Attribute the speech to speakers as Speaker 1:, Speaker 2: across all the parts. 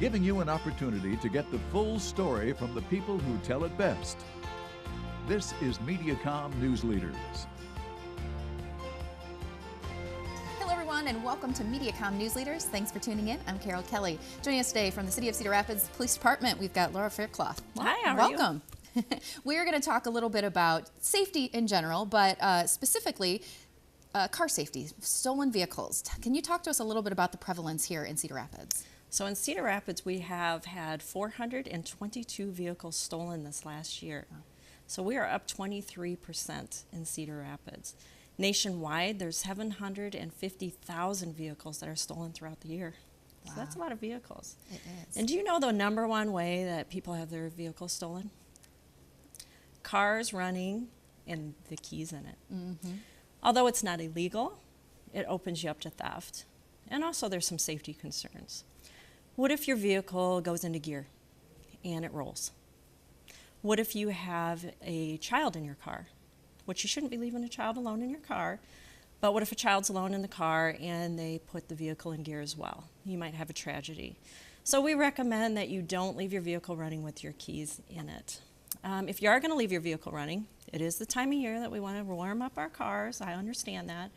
Speaker 1: giving you an opportunity to get the full story from the people who tell it best. This is Mediacom News Leaders.
Speaker 2: Hello everyone and welcome to Mediacom News Leaders. Thanks for tuning in. I'm Carol Kelly. Joining us today from the City of Cedar Rapids Police Department, we've got Laura Faircloth.
Speaker 3: Hi, how are you?
Speaker 2: Welcome. We're going to talk a little bit about safety in general, but specifically car safety, stolen vehicles. Can you talk to us a little bit about the prevalence here in Cedar Rapids?
Speaker 3: So in Cedar Rapids, we have had 422 vehicles stolen this last year. So we are up 23% in Cedar Rapids. Nationwide, there's 750,000 vehicles that are stolen throughout the year. So that's a lot of vehicles.
Speaker 2: It is.
Speaker 3: And do you know the number one way that people have their vehicles stolen? Cars running and the keys in it.
Speaker 2: Mm-hmm.
Speaker 3: Although it's not illegal, it opens you up to theft. And also there's some safety concerns. What if your vehicle goes into gear and it rolls? What if you have a child in your car? Which you shouldn't be leaving a child alone in your car. But what if a child's alone in the car and they put the vehicle in gear as well? You might have a tragedy. So we recommend that you don't leave your vehicle running with your keys in it. If you are going to leave your vehicle running, it is the time of year that we want to warm up our cars. I understand that.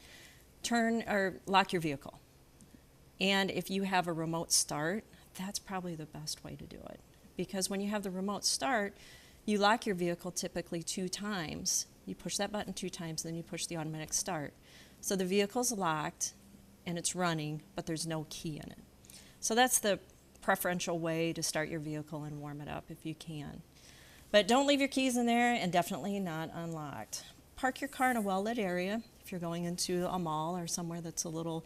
Speaker 3: Turn or lock your vehicle. And if you have a remote start, that's probably the best way to do it. Because when you have the remote start, you lock your vehicle typically 2 times. You push that button 2 times, then you push the automatic start. So the vehicle's locked and it's running, but there's no key in it. So that's the preferential way to start your vehicle and warm it up if you can. But don't leave your keys in there, and definitely not unlocked. Park your car in a well-lit area. If you're going into a mall or somewhere that's a little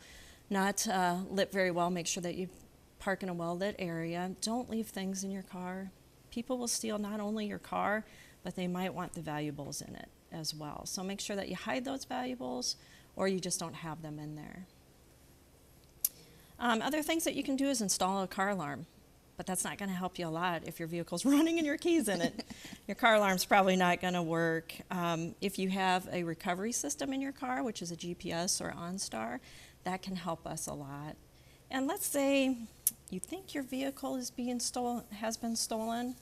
Speaker 3: not lit very well, make sure that you park in a well-lit area. Don't leave things in your car. People will steal not only your car, but they might want the valuables in it as well. So make sure that you hide those valuables, or you just don't have them in there. Other things that you can do is install a car alarm, but that's not going to help you a lot if your vehicle's running and your keys in it. Your car alarm's probably not going to work. If you have a recovery system in your car, which is a GPS or OnStar, that can help us a lot. And let's say you think your vehicle has been stolen.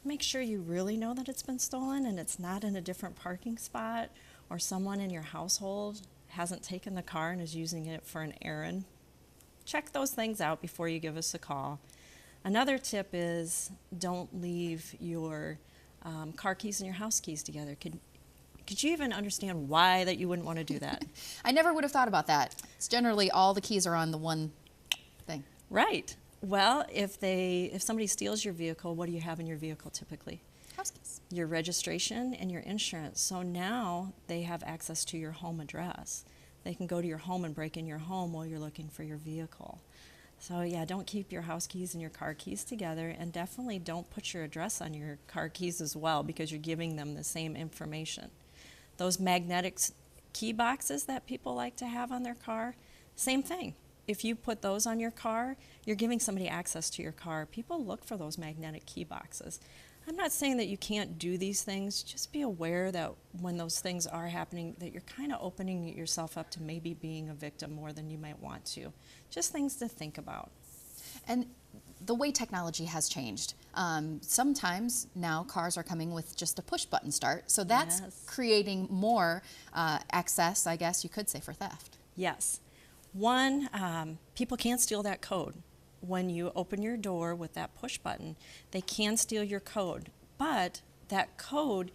Speaker 3: Make sure you really know that it's been stolen and it's not in a different parking spot, or someone in your household hasn't taken the car and is using it for an errand. Check those things out before you give us a call. Another tip is don't leave your car keys and your house keys together. Could you even understand why that you wouldn't want to do that?
Speaker 2: I never would have thought about that. It's generally all the keys are on the one thing.
Speaker 3: Right. Well, if somebody steals your vehicle, what do you have in your vehicle typically?
Speaker 2: House keys.
Speaker 3: Your registration and your insurance. So now they have access to your home address. They can go to your home and break in your home while you're looking for your vehicle. So yeah, don't keep your house keys and your car keys together, and definitely don't put your address on your car keys as well, because you're giving them the same information. Those magnetic key boxes that people like to have on their car, same thing. If you put those on your car, you're giving somebody access to your car. People look for those magnetic key boxes. I'm not saying that you can't do these things. Just be aware that when those things are happening, that you're kind of opening yourself up to maybe being a victim more than you might want to. Just things to think about.
Speaker 2: And the way technology has changed. Sometimes now cars are coming with just a push button start, so that's creating more access, I guess you could say, for theft.
Speaker 3: Yes. One, people can't steal that code. When you open your door with that push button, they can steal your code, but that code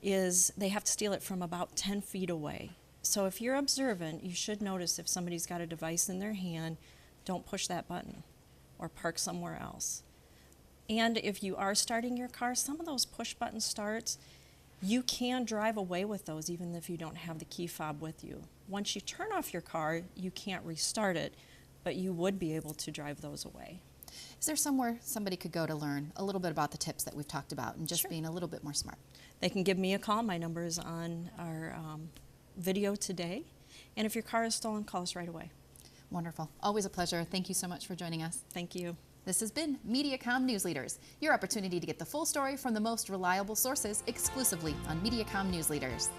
Speaker 3: they have to steal it from about 10 feet away. So if you're observant, you should notice if somebody's got a device in their hand, don't push that button or park somewhere else. And if you are starting your car, some of those push button starts, you can drive away with those even if you don't have the key fob with you. Once you turn off your car, you can't restart it, but you would be able to drive those away.
Speaker 2: Is there somewhere somebody could go to learn a little bit about the tips that we've talked about and just being a little bit more smart?
Speaker 3: They can give me a call. My number is on our video today. And if your car is stolen, call us right away.
Speaker 2: Wonderful. Always a pleasure. Thank you so much for joining us.
Speaker 3: Thank you.
Speaker 2: This has been Mediacom News Leaders, your opportunity to get the full story from the most reliable sources exclusively on Mediacom News Leaders.